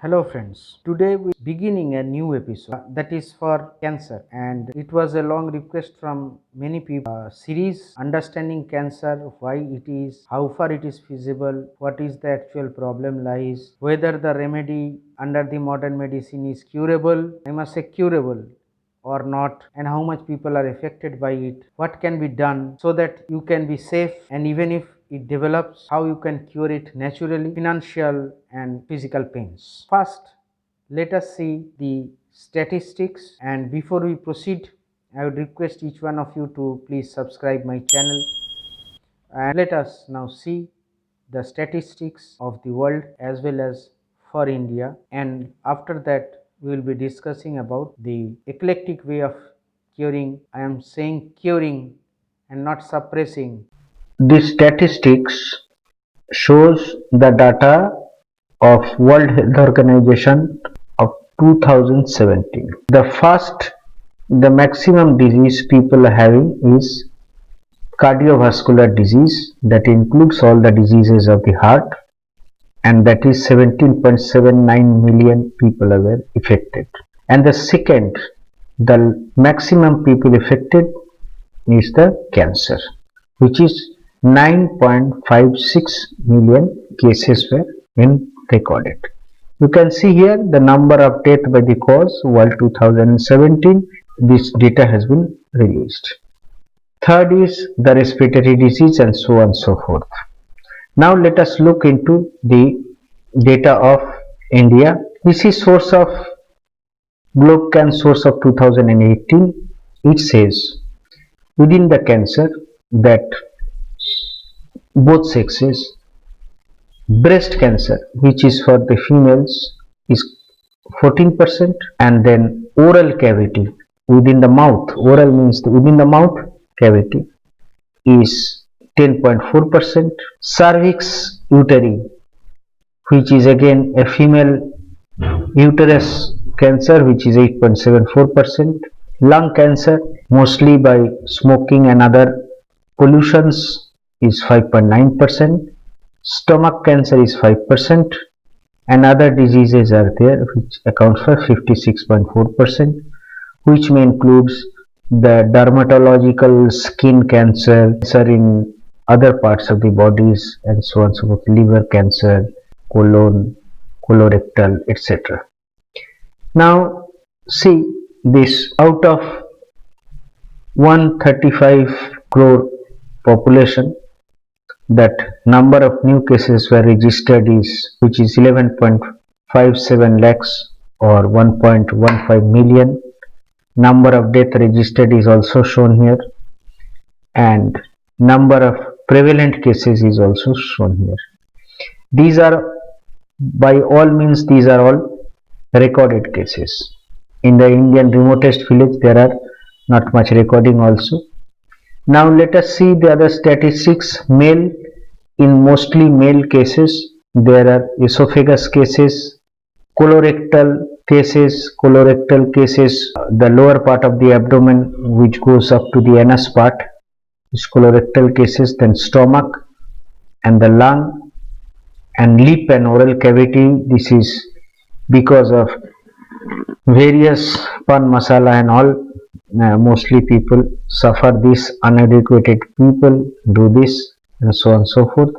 Hello friends, today we beginning a new episode that is for cancer, and it was a long request from many people. Series understanding cancer, why it is, how far it is feasible, what is the actual problem lies, whether the remedy under the modern medicine is curable, I must say curable or not, and how much people are affected by it, what can be done so that you can be safe, and even if it develops, how you can cure it naturally, financial and physical pains. First, let us see the statistics, and before we proceed, I would request each one of you to please subscribe my channel, and let us now see the statistics of the world as well as for India, and after that we will be discussing about the eclectic way of curing. I am saying curing and not suppressing. The statistics shows the data of World Health Organization of 2017. The maximum disease people are having is cardiovascular disease, that includes all the diseases of the heart, and that is 17.79 million people are affected. And the second, the maximum people affected is the cancer, which is 9.56 million cases were been recorded. You can see here the number of death by the cause world 2017. This data has been released. Third is the respiratory disease, and so on and so forth. Now let us look into the data of India. This is source of GlobeCan source of 2018. It says within the cancer that both sexes, breast cancer, which is for the females, is 14%, and then oral cavity within the mouth, oral means within the mouth cavity, is 10.4%. Cervix uteri, which is again a female uterus cancer, which is 8.74%. Lung cancer, mostly by smoking and other pollutions, is 5.9%. Stomach cancer is 5%, and other diseases are there which account for 56.4%, which may includes the dermatological skin cancer in other parts of the bodies, and so on, so forth, liver cancer, colon, colorectal, etc. Now see this, out of 135 crore population, that number of new cases were registered is, which is 11.57 lakhs or 1.15 million. Number of death registered is also shown here, and number of prevalent cases is also shown here. These are, by all means, these are all recorded cases. In the Indian remotest village there are not much recording also. Now let us see the other statistics. Male, in mostly male cases there are esophagus cases, colorectal cases, the lower part of the abdomen which goes up to the anus part is colorectal cases, then stomach and the lung and lip and oral cavity. This is because of various pan masala and all. Mostly people suffer this, uneducated people do this, and so on and so forth.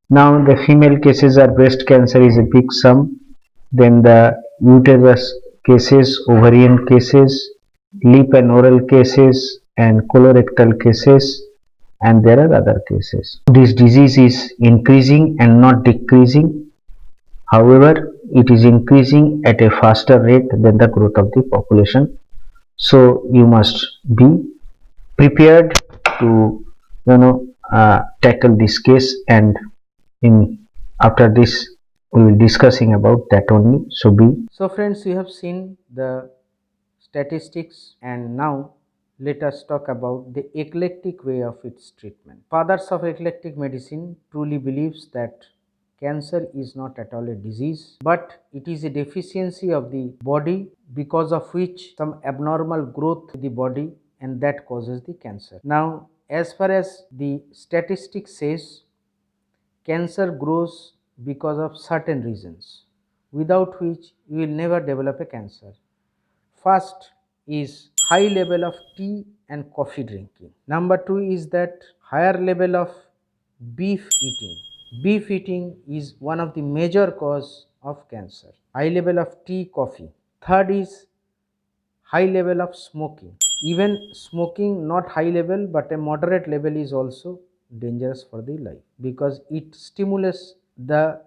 Now the female cases are breast cancer is a big sum, then the uterus cases, ovarian cases, lip and oral cases, and colorectal cases, and there are other cases. This disease is increasing and not decreasing. However, it is increasing at a faster rate than the growth of the population. So you must be prepared to tackle this case, and in after this we will discussing about that only. So friends, you have seen the statistics, and now let us talk about the eclectic way of its treatment. Fathers of eclectic medicine truly believes that cancer is not at all a disease, but it is a deficiency of the body because of which some abnormal growth in the body, and that causes the cancer. Now as far as the statistics says, cancer grows because of certain reasons. without which you will never develop a cancer. First is high level of tea and coffee drinking. Number 2 is that higher level of beef eating. Beef eating is one of the major cause of cancer. High level of tea, coffee. Third is high level of smoking. Even smoking not high level but a moderate level is also dangerous for the life, because it stimulates the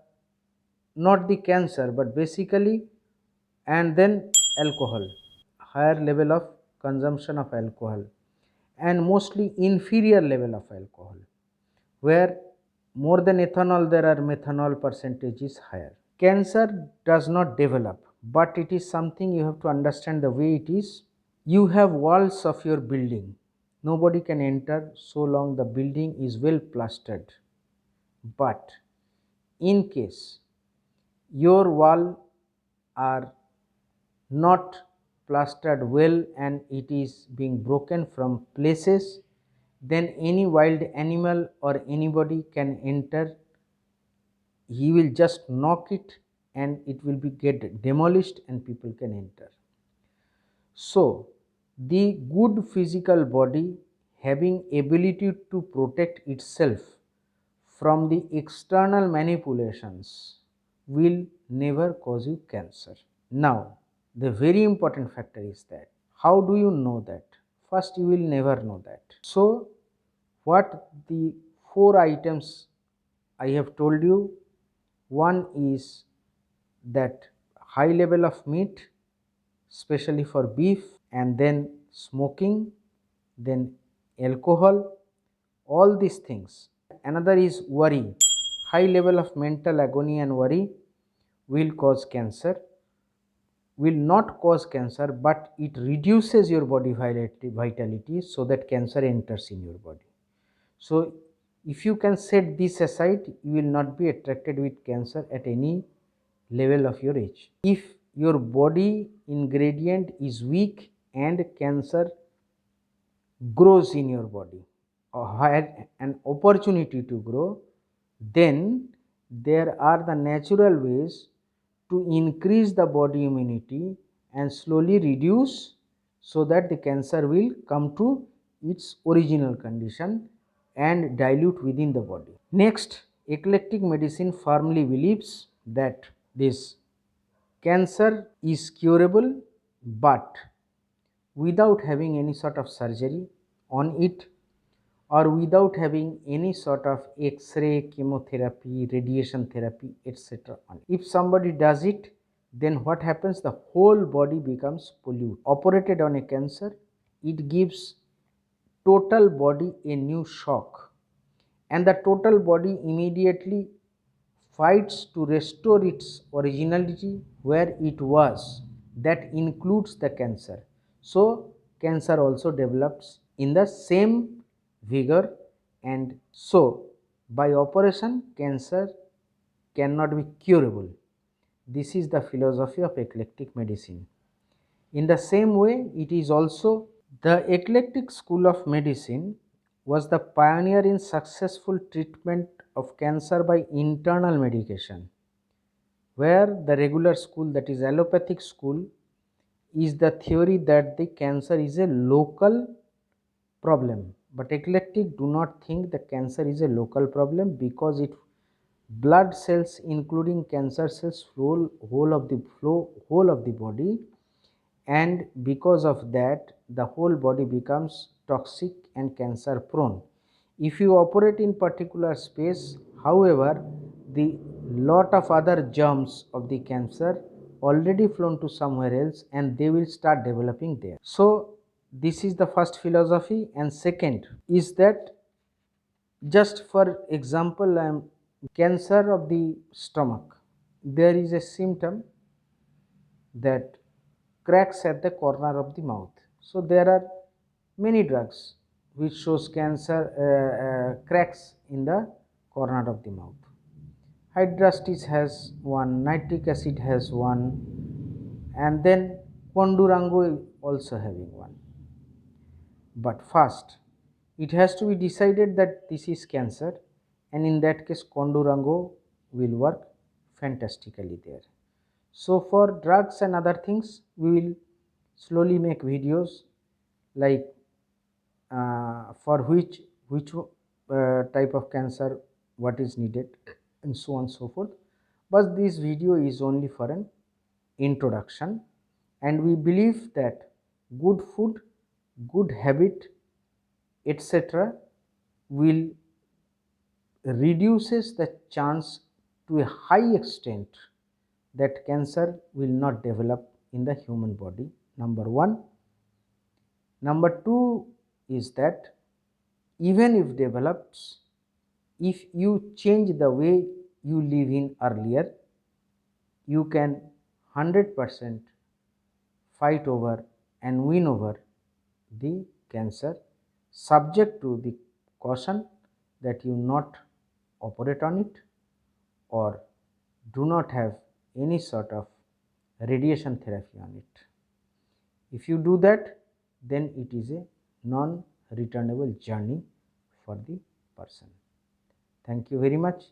not the cancer but basically. And then alcohol, higher level of consumption of alcohol, and mostly inferior level of alcohol, where more than ethanol there are methanol percentage is higher. Cancer does not develop, but it is something you have to understand the way it is. You have walls of your building, nobody can enter so long the building is well plastered. But in case your wall are not plastered well and it is being broken from places, then any wild animal or anybody can enter. He will just knock it and it will be get demolished and people can enter. So the good physical body having ability to protect itself from the external manipulations will never cause you cancer. Now the very important factor is that how do you know that? First, you will never know that. So what the 4 items I have told you, one is that high level of meat, especially for beef, and then smoking, then alcohol, all these things. Another is worry. High level of mental agony and worry will cause cancer, will not cause cancer, but it reduces your body vitality so that cancer enters in your body. So if you can set this aside, you will not be attracted with cancer at any level of your age. If your body ingredient is weak and cancer grows in your body or had an opportunity to grow, then there are the natural ways to increase the body immunity and slowly reduce, so that the cancer will come to its original condition and dilute within the body. Next, eclectic medicine firmly believes that this cancer is curable, but without having any sort of surgery on it, or without having any sort of X-ray, chemotherapy, radiation therapy, etc. on it. If somebody does it, then what happens? The whole body becomes polluted. Operated on a cancer, it gives total body a new shock, and the total body immediately fights to restore its originality where it was. That includes the cancer. So cancer also develops in the same vigor, and so by operation cancer cannot be curable. This is the philosophy of eclectic medicine. In the same way, it is also the eclectic school of medicine was the pioneer in successful treatment of cancer by internal medication, where the regular school, that is allopathic school, is the theory that the cancer is a local problem. But eclectic do not think the cancer is a local problem, because it blood cells including cancer cells flow whole of the body, and because of that the whole body becomes toxic and cancer prone. If you operate in particular space, however, the lot of other germs of the cancer already flown to somewhere else and they will start developing there. So this is the first philosophy. And second is that, just for example, cancer of the stomach, there is a symptom that cracks at the corner of the mouth. So there are many drugs which shows cancer cracks in the corner of the mouth. Hydrastis has one, nitric acid has one, and then Kondurango also having one. But first, it has to be decided that this is cancer, and in that case Kondurango will work fantastically there. So for drugs and other things, we will slowly make videos like for which type of cancer what is needed and so on and so forth. But this video is only for an introduction, and we believe that good food, good habit, etc. will reduces the chance to a high extent that cancer will not develop in the human body. Number one. Number two is that even if develops, if you change the way you live in earlier, you can 100% fight over and win over the cancer, subject to the caution that you not operate on it or do not have any sort of radiation therapy on it. If you do that, then it is a non returnable journey for the person. Thank you very much.